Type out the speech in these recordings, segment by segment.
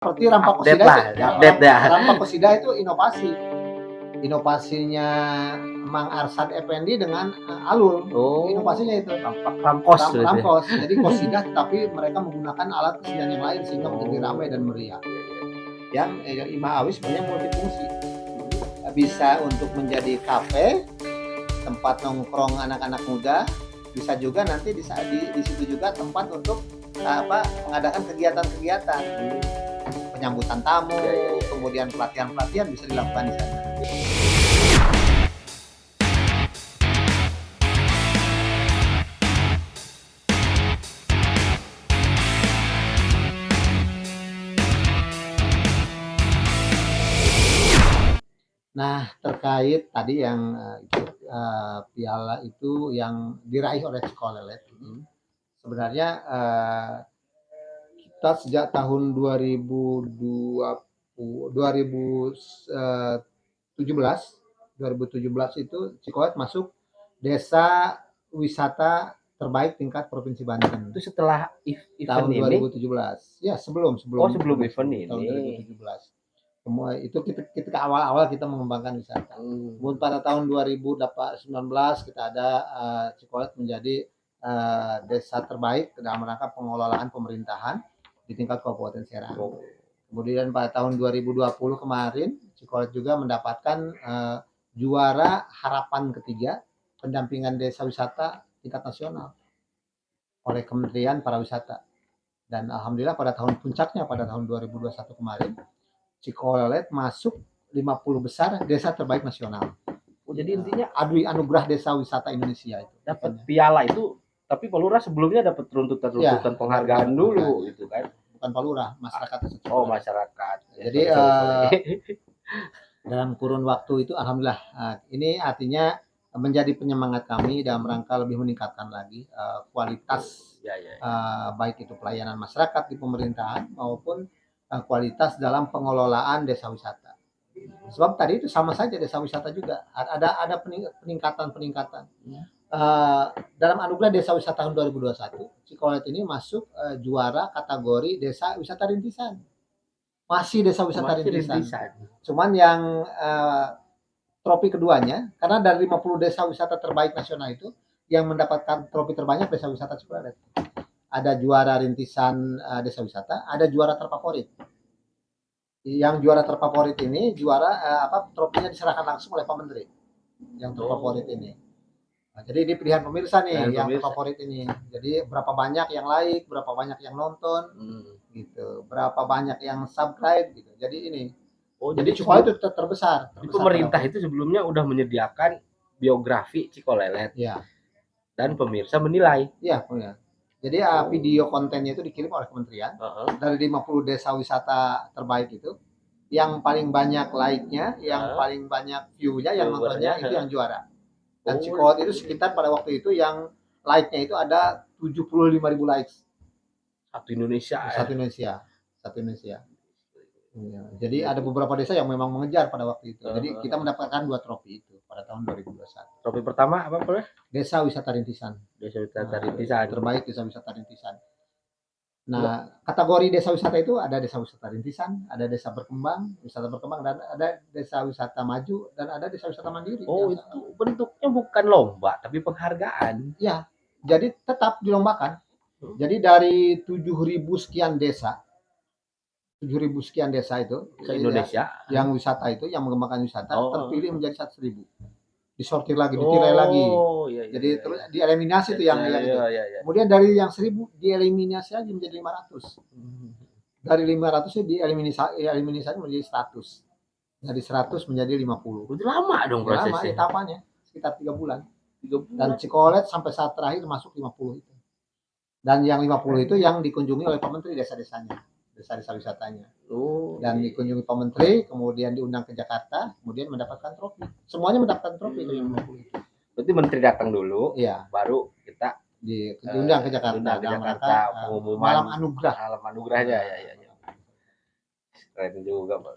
Seperti Rampak Update Kosida lah, itu, update ya. Rampak Kosida itu inovasinya Mang Arsad Effendi dengan Alul. Inovasinya itu Rampos. Rampos. Jadi Kosida tapi mereka menggunakan alat kesenian yang lain sehingga menjadi ramai dan meriah. Yang Ima Awi sebenarnya multifungsi. Bisa untuk menjadi kafe, tempat nongkrong anak-anak muda, bisa juga nanti di situ juga tempat untuk mengadakan kegiatan-kegiatan, penyambutan tamu, kemudian pelatihan-pelatihan bisa dilakukan di sana. Nah, terkait tadi yang piala itu yang diraih oleh Cikolelet ini, sebenarnya kita sejak tahun 2017 itu Cikolelet masuk desa wisata terbaik tingkat Provinsi Banten. Itu setelah tahun 2017. Ya, sebelum event ini. Tahun 2017. Semua itu kita awal-awal kita mengembangkan wisata. Kemudian pada tahun 2019 kita ada Cikolelet menjadi desa terbaik dalam rangka pengelolaan pemerintahan di tingkat Kabupaten Serang. Kemudian pada tahun 2020 kemarin Cikolelet juga mendapatkan juara harapan ketiga pendampingan desa wisata tingkat nasional oleh Kementerian Pariwisata. Dan alhamdulillah pada tahun puncaknya pada tahun 2021 kemarin Cikolelet masuk 50 besar desa terbaik nasional. Jadi intinya anugerah desa wisata Indonesia itu. Dapat piala itu, tapi Pak Lurah sebelumnya dapat runtutan penghargaan dulu gitu kan. Bukan Pak Lurah, masyarakat. Masyarakat. Jadi dalam kurun waktu itu alhamdulillah ini artinya menjadi penyemangat kami dalam rangka lebih meningkatkan lagi kualitas baik itu pelayanan masyarakat di pemerintahan maupun kualitas dalam pengelolaan desa wisata. Sebab tadi itu sama saja desa wisata juga ada peningkatan. Dalam anugerah desa wisata tahun 2021, Cikolelet ini masuk juara kategori desa wisata rintisan. Masih desa wisata rintisan. Cuman yang trofi keduanya, karena dari 50 desa wisata terbaik nasional itu yang mendapatkan trofi terbanyak desa wisata Cikolelet. Ada juara rintisan desa wisata, ada juara terfavorit. Yang juara terfavorit ini trofinya diserahkan langsung oleh Pak Menteri. Yang terfavorit ini. Nah, jadi ini pilihan pemirsa nih yang terfavorit ini. Jadi berapa banyak yang like, berapa banyak yang nonton, gitu. Berapa banyak yang subscribe gitu. Jadi ini. Jadi Cikolelet itu terbesar. Pemerintah itu sebelumnya udah menyediakan biografi Cikolelet. Ya. Dan pemirsa menilai. Iya, punya. Jadi video kontennya itu dikirim oleh kementerian dari 50 desa wisata terbaik itu, yang paling banyak like-nya, yang paling banyak view-nya, yang nontonnya itu yang juara. Dan Cikolelet itu sekitar pada waktu itu yang like-nya itu ada 75.000 likes. Satu Indonesia. Ya, jadi ada beberapa desa yang memang mengejar pada waktu itu. Jadi kita mendapatkan 2 trofi itu pada tahun 2021. Trofi pertama apa boleh? Desa wisata rintisan. Terbaik desa wisata rintisan. Nah, kategori desa wisata itu ada desa wisata rintisan, ada desa berkembang, dan ada desa wisata maju dan ada desa wisata mandiri. Itu bentuknya bukan lomba tapi penghargaan. Ya, jadi tetap dilombakan. Jadi dari 7.000 sekian desa, 7.000 sekian desa itu Indonesia yang wisata itu yang mengembangkan wisata terpilih menjadi 1.000. Disortir lagi, ditilai lagi. Jadi terus dieliminasi itu yang itu. Kemudian dari yang 1.000 dieliminasi lagi menjadi 500. Dari 500 dieliminasi menjadi 100. Dari 100 menjadi 50. Itu lama dong prosesnya. Lama etapannya, sekitar 3 bulan. Dan Cikolelet sampai saat terakhir masuk 50 itu. Dan yang 50 itu yang dikunjungi oleh Pak Menteri desa-desanya. Desa-desa wisatanya. Dan dikunjungi Pak Menteri, kemudian diundang ke Jakarta, kemudian mendapatkan trofi. Semuanya mendapatkan trofi itu yang 50 itu. Berarti Menteri datang dulu, baru kita diundang ke Jakarta, pengumuman malam anugerahnya. Ya. Keren juga, Pak.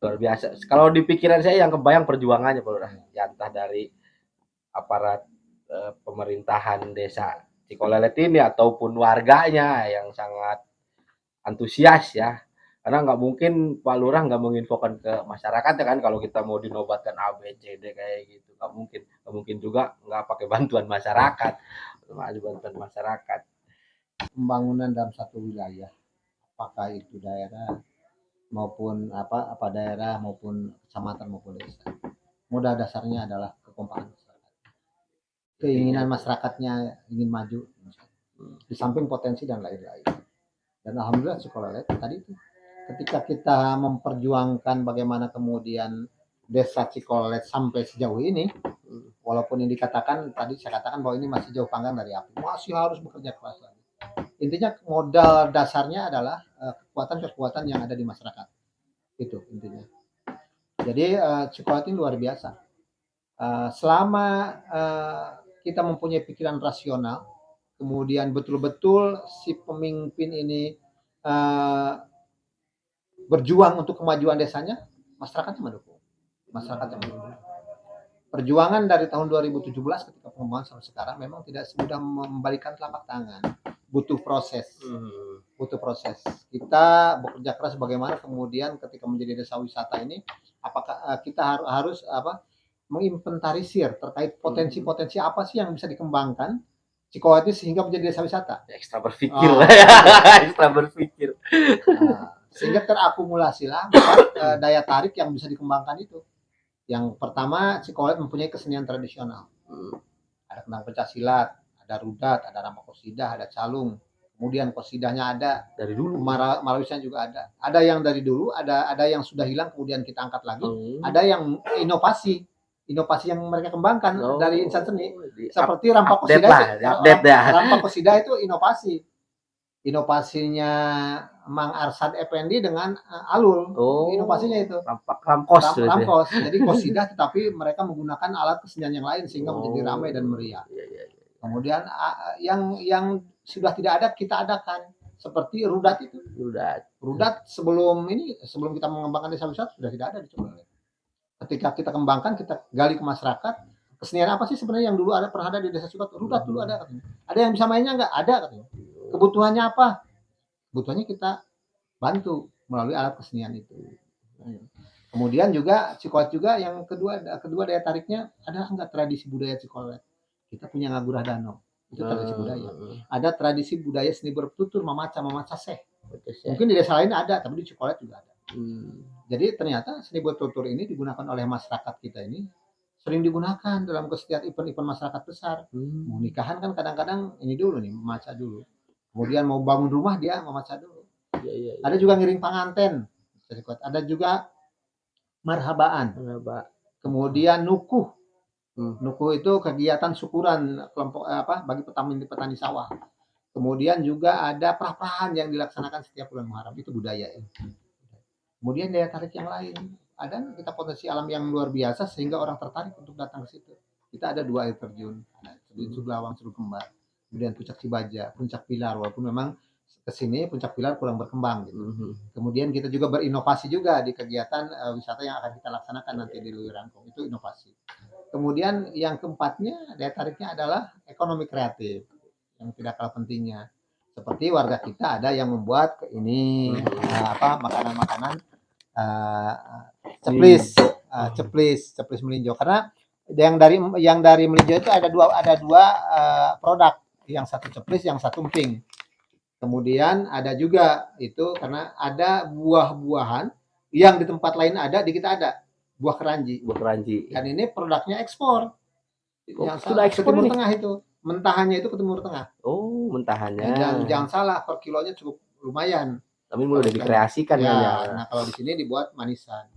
Luar biasa. Kalau di pikiran saya yang kebayang perjuangannya, Pak, entah dari aparat pemerintahan desa Cikolelet ini ataupun warganya yang sangat antusias ya Karena nggak mungkin Pak Lurah nggak menginfokan ke masyarakat ya kan kalau kita mau dinobatkan A, B, C, D kayak gitu. Nggak mungkin juga nggak pakai bantuan masyarakat. Ada bantuan masyarakat. Pembangunan dalam satu wilayah, apakah itu daerah maupun apa daerah maupun kecamatan maupun desa. Modal dasarnya adalah kekompakan masyarakat. Keinginan masyarakatnya ingin maju, di samping potensi dan lain-lain. Dan alhamdulillah Cikolelet tadi itu ketika kita memperjuangkan bagaimana kemudian desa Cikolelet sampai sejauh ini, walaupun ini dikatakan tadi saya katakan bahwa ini masih jauh panggang dari api, masih harus bekerja keras lagi. Intinya modal dasarnya adalah kekuatan-kekuatan yang ada di masyarakat. Itu intinya. Jadi Cikolelet ini luar biasa. Selama kita mempunyai pikiran rasional, kemudian betul-betul si pemimpin ini berjuang untuk kemajuan desanya, masyarakatnya mendukung. Perjuangan dari tahun 2017 ketika pengembangan sampai sekarang memang tidak semudah membalikan telapak tangan. Butuh proses. Kita bekerja keras bagaimana kemudian ketika menjadi desa wisata ini, apakah kita harus menginventarisir terkait potensi-potensi apa sih yang bisa dikembangkan Cikolelet sehingga menjadi desa wisata. Ekstra berpikir. Ekstra berpikir. Sehingga terakumulasilah daya tarik yang bisa dikembangkan itu. Yang pertama, Cikolelet mempunyai kesenian tradisional. Ada kendang pencaksilat, ada rudat, ada rampak qasidah, ada calung. Kemudian qasidahnya ada dari dulu. Malawisan juga ada. Ada yang dari dulu, ada yang sudah hilang kemudian kita angkat lagi. Ada yang inovasi yang mereka kembangkan dari insan seni. Seperti rampak qasidah. Rampak qasidah itu inovasinya Mang Arsad Effendi dengan Alul. Inovasinya itu ramkos. Jadi qasidah tetapi mereka menggunakan alat kesenian yang lain sehingga menjadi ramai dan meriah. Kemudian yang sudah tidak ada kita adakan seperti rudat itu. Rudat sebelum kita mengembangkan desa wisata sudah tidak ada di Cikolelet. Ketika kita kembangkan, kita gali ke masyarakat, kesenian apa sih sebenarnya yang dulu pernah ada di desa Cikolelet? Rudat dulu ada katanya. Ada yang bisa mainnya nggak? Ada katanya. Kebutuhannya apa? Kebutuhannya kita bantu melalui alat kesenian itu. Kemudian juga Cikolelet juga yang kedua daya tariknya ada enggak tradisi budaya Cikolelet. Kita punya Ngagurah Danau, itu tradisi budaya. Ada tradisi budaya seni bertutur mamaca seh. Mungkin di desa lain ada, tapi di Cikolelet juga ada. Jadi ternyata seni bertutur ini digunakan oleh masyarakat kita ini sering digunakan dalam setiap event-event masyarakat besar. Mau nikahan kan kadang-kadang ini dulu nih, memaca dulu. Kemudian mau bangun rumah dia memaca dulu. Ada juga ngiring panganten. Ada juga marhabaan. Kemudian nukuh. Nukuh itu kegiatan syukuran kelompok bagi petani sawah. Kemudian juga ada prapahan yang dilaksanakan setiap bulan Muharram, itu budaya ya. Kemudian daya tarik yang lain, ada kita potensi alam yang luar biasa sehingga orang tertarik untuk datang ke situ. Kita ada 2 air terjun, Terjun Lawang, Seru Kembar, kemudian Puncak Cibaja, Puncak Pilar, walaupun memang ke sini Puncak Pilar kurang berkembang gitu. Kemudian kita juga berinovasi juga di kegiatan wisata yang akan kita laksanakan nanti di Leuwi Rangkong, itu inovasi. Kemudian yang keempatnya daya tariknya adalah ekonomi kreatif yang tidak kalah pentingnya. Seperti warga kita ada yang membuat ini makanan-makanan ceplis melinjo, karena yang dari melinjo itu ada dua produk, yang satu ceplis, yang satu emping. Kemudian ada juga itu karena ada buah-buahan yang di tempat lain ada, di kita ada buah keranji. Dan ini produknya ekspor. Yang sudah ekspor ke Timur Tengah itu. Mentahannya itu ke Timur Tengah. Mentahannya. Dan jangan salah, per kilonya cukup lumayan. Tapi mulai dikreasikan ya. Nah, kalau di sini dibuat manisan.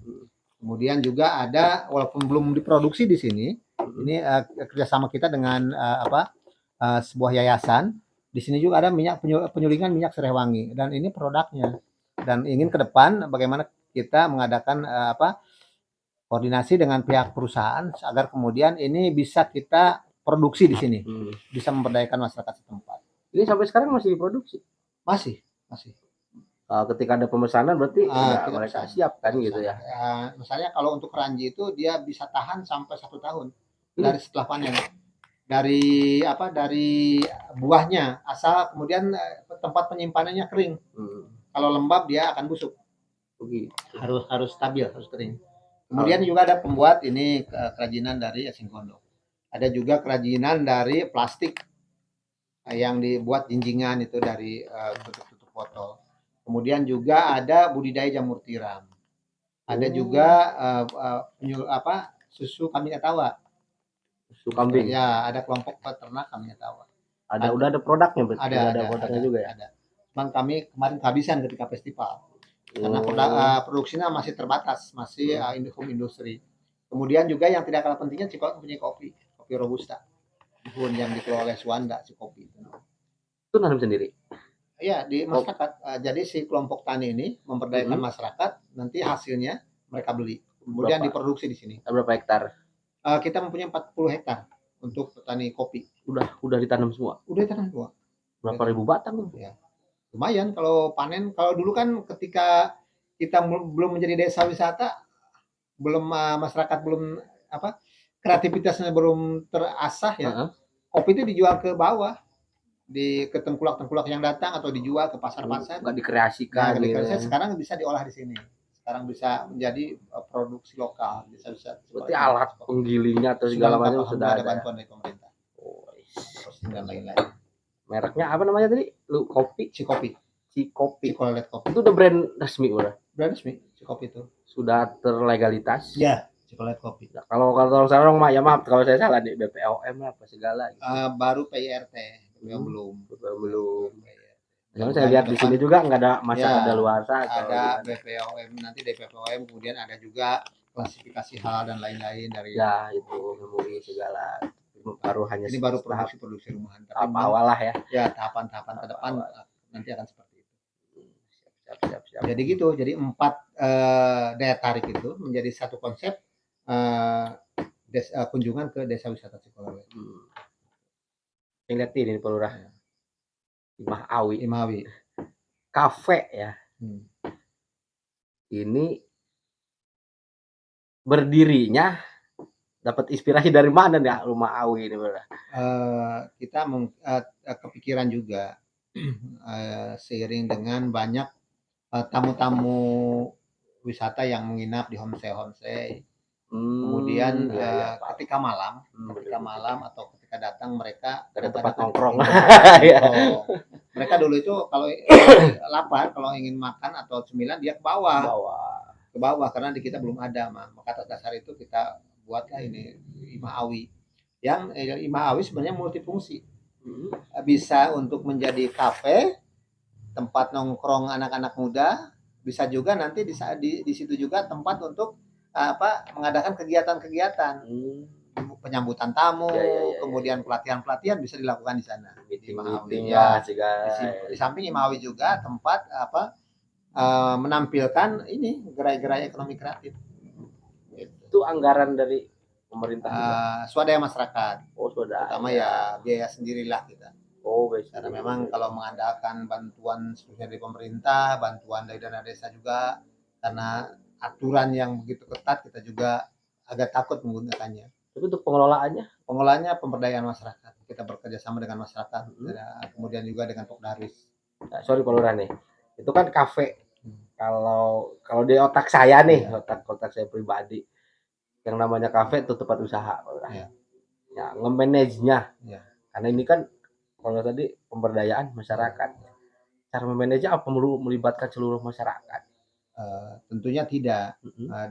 Kemudian juga ada, walaupun belum diproduksi di sini, ini kerjasama kita dengan sebuah yayasan. Di sini juga ada penyulingan minyak serai wangi, dan ini produknya. Dan ingin ke depan bagaimana kita mengadakan koordinasi dengan pihak perusahaan agar kemudian ini bisa kita produksi di sini, bisa memberdayakan masyarakat setempat. Ini sampai sekarang masih diproduksi? Masih. Ketika ada pemesanan berarti mereka siap kan gitu ya. Misalnya kalau untuk keranji itu dia bisa tahan sampai 1 tahun dari setelah panen. Dari buahnya, asal kemudian tempat penyimpanannya kering. Kalau lembab dia akan busuk. Begitu. Harus stabil, harus kering. Kemudian juga ada pembuat ini kerajinan dari eceng gondok. Ada juga kerajinan dari plastik yang dibuat jinjingan itu dari tutup-tutup botol. Kemudian juga ada budidaya jamur tiram. Ada juga susu kambing etawa. Susu kambing. Ya, ada kelompok peternak kambing etawa. Udah ada produknya berarti. Ada produknya juga ya. Ada. Cuman kami kemarin kehabisan ketika festival. Karena produksinya masih terbatas, masih industri. Kemudian juga yang tidak kalah pentingnya Cikopi punya kopi robusta. Yang dikelola oleh Suwanda Cikopi. Itu nanam sendiri. Iya, di masyarakat. Jadi si kelompok tani ini memberdayakan masyarakat, nanti hasilnya mereka beli. Kemudian diproduksi di sini. Berapa hektar? Kita mempunyai 40 hektar untuk petani kopi. Udah ditanam semua? Udah ditanam semua. Berapa ribu batang? Ya. Lumayan kalau panen. Kalau dulu kan ketika kita belum menjadi desa wisata, belum masyarakat belum kreativitasnya belum terasah ya. Kopi itu dijual ke bawah. Ke tengkulak-tengkulak yang datang atau dijual ke pasar-pasar. Nggak dikreasikan. Sekarang bisa diolah di sini. Sekarang bisa menjadi produksi lokal. Bisa. Berarti alat penggilingnya atau segala macam sudah ada bantuan dari pemerintah. Dan lain-lain. Mereknya apa namanya tadi? Kopi? Cikopi. Cikolet Kopi. Itu udah brand resmi udah. Brand resmi Cikopi itu. Sudah terlegalitas. Ya. Cikolet Kopi. Nah, kalau salah ya maaf kalau saya salah nih BPOM apa segala. Gitu. Baru PIRT. Belum. Soalnya saya lihat di sini juga nggak ada ada luasa. Ada BPOM, nanti DPPOM, kemudian ada juga klasifikasi hal dan lain-lain dari. Ya itu memori segala. Ini baru produksi rumahan. Tahap awal lah ya. Ya tahapan-tahapan ke depan nanti akan seperti itu. Siap. Jadi gitu, jadi 4 daya tarik itu menjadi satu konsep kunjungan ke desa wisata Cikolelet. Yang lihat ini Pak Lurah. Imawi. Kafe ya. Ini berdirinya dapat inspirasi dari mana nih Rumah Awi ini Pak Lurah? Kita kepikiran juga seiring dengan banyak tamu-tamu wisata yang menginap di homestay. Kemudian ketika malam atau ketika datang mereka ada tempat nongkrong. Mereka dulu itu kalau lapar, kalau ingin makan atau cemilan dia ke bawah karena di kita belum ada, maka atas dasar itu kita buatlah ini Imawi. Yang Imawi sebenarnya multifungsi, bisa untuk menjadi kafe, tempat nongkrong anak-anak muda, bisa juga nanti di situ juga tempat untuk mengadakan kegiatan-kegiatan penyambutan tamu, kemudian pelatihan bisa dilakukan di sana. Di Imawi di samping Imawi juga tempat menampilkan ini gerai-gerai ekonomi kreatif. Itu anggaran dari pemerintah swadaya masyarakat. Terutama ya biaya sendirilah kita. Karena memang kalau mengandalkan bantuan dari pemerintah, bantuan dari dana desa juga, karena aturan yang begitu ketat kita juga agak takut menggunakannya. Tapi untuk pengelolaannya pemberdayaan masyarakat. Kita bekerja sama dengan masyarakat, kemudian juga dengan Pokdaris. Sorry Pak Lurah nih, itu kan kafe. Kalau di otak saya nih, otak saya pribadi, yang namanya kafe itu tempat usaha. Ya, nge-manage-nya. Karena ini kan kalau tadi pemberdayaan masyarakat. Cara memanage apa melibatkan seluruh masyarakat? Tentunya tidak.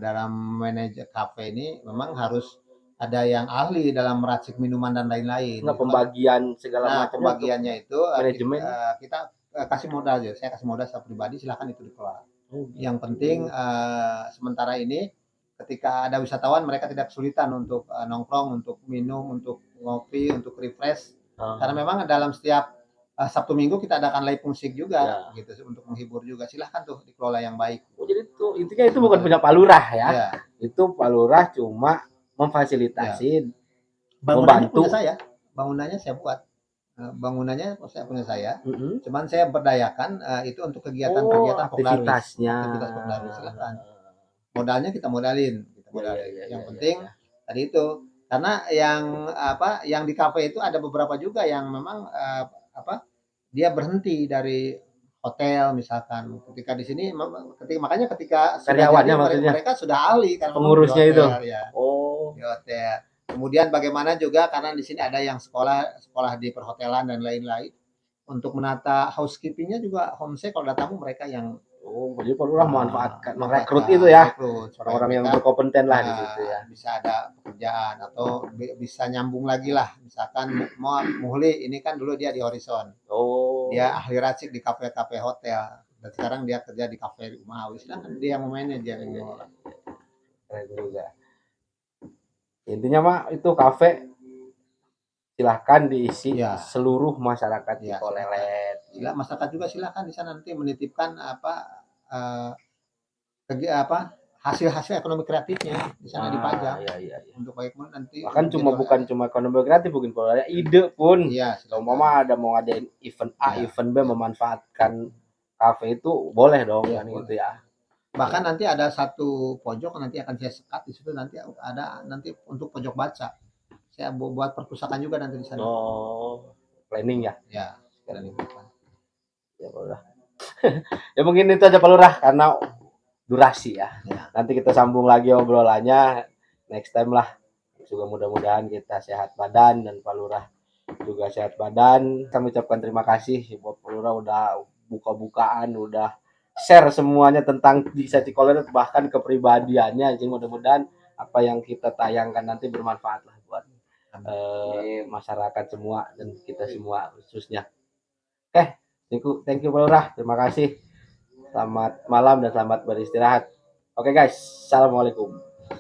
Dalam manajer kafe ini memang harus ada yang ahli dalam meracik minuman dan lain-lain. Pembagian segala macam. Pembagiannya itu manajemen kita kasih modal aja. Saya kasih modal secara pribadi, silakan itu dikelola. Yang penting sementara ini ketika ada wisatawan mereka tidak kesulitan untuk nongkrong, untuk minum, untuk ngopi, untuk refresh. Karena memang dalam setiap Sabtu Minggu kita adakan live musik juga, gitu untuk menghibur juga. Silahkan tuh dikelola yang baik. Jadi itu intinya itu bukan punya Pak Lurah ya. Itu Pak Lurah cuma memfasilitasi, membantu. Bangunannya saya buat. Bangunannya saya punya saya. Cuman saya berdayakan itu untuk kegiatan-kegiatan aktivitas Pokdaris. Silahkan. Modalnya kita modalin. Yang penting tadi itu. Karena yang di kafe itu ada beberapa juga yang memang dia berhenti dari hotel misalkan. Ketika di sini makanya ketika sudah Karyawannya jadi maksudnya, mereka sudah ahli kan ngomong di pengurusnya itu. hotel ya, Oh, di hotel. Kemudian bagaimana juga karena di sini ada yang sekolah di perhotelan dan lain-lain. Untuk menata housekeepingnya juga homestay kalau ada tamu mereka yang jadi Pak Lurah memanfaatkan, merekrut itu memanfaatkan, ya, rekrut supaya orang-orang yang mereka berkompeten lah di situ ya. bisa ada pekerjaan atau bisa nyambung lagi lah. Misalkan Muhli ini kan dulu dia di Horizon. Oh, Dia ahli racik di kafe-kafe hotel. Dan sekarang dia kerja di kafe Umawi. Sedangkan dia yang memainnya dia yang mengelola. keren juga. Intinya mah itu kafe silahkan diisi Ya. seluruh masyarakat Ya, Cikolelet. masyarakat juga silahkan di sana nanti menitipkan hasil-hasil ekonomi kreatifnya di sana dipajang. Iya. Untuk baik nanti Bahkan bukan cuma ekonomi kreatif, mungkin kalau ada ide pun. Iya, Kalau mama ada mau ngadain event A, event B memanfaatkan kafe itu boleh dong kan boleh. gitu ya. Bahkan nanti ada satu pojok nanti akan saya sekat di situ nanti ada nanti untuk pojok baca. Saya buat perpustakaan juga nanti di sana. Oh, planning ya. Ya, planning. Ya udah. Ya mungkin itu aja Pak Lurah karena durasi ya. Nanti kita sambung lagi obrolannya next time lah. Juga mudah-mudahan kita sehat badan dan Pak Lurah juga sehat badan. Kami ucapkan terima kasih buat Pak Lurah udah buka-bukaan, udah share semuanya tentang Desa Cikolelet bahkan kepribadiannya. Jadi mudah-mudahan apa yang kita tayangkan nanti bermanfaat lah buat masyarakat semua dan kita semua khususnya. Thank you Pak Lurah. Terima kasih. Selamat malam dan selamat beristirahat. Oke guys, assalamualaikum.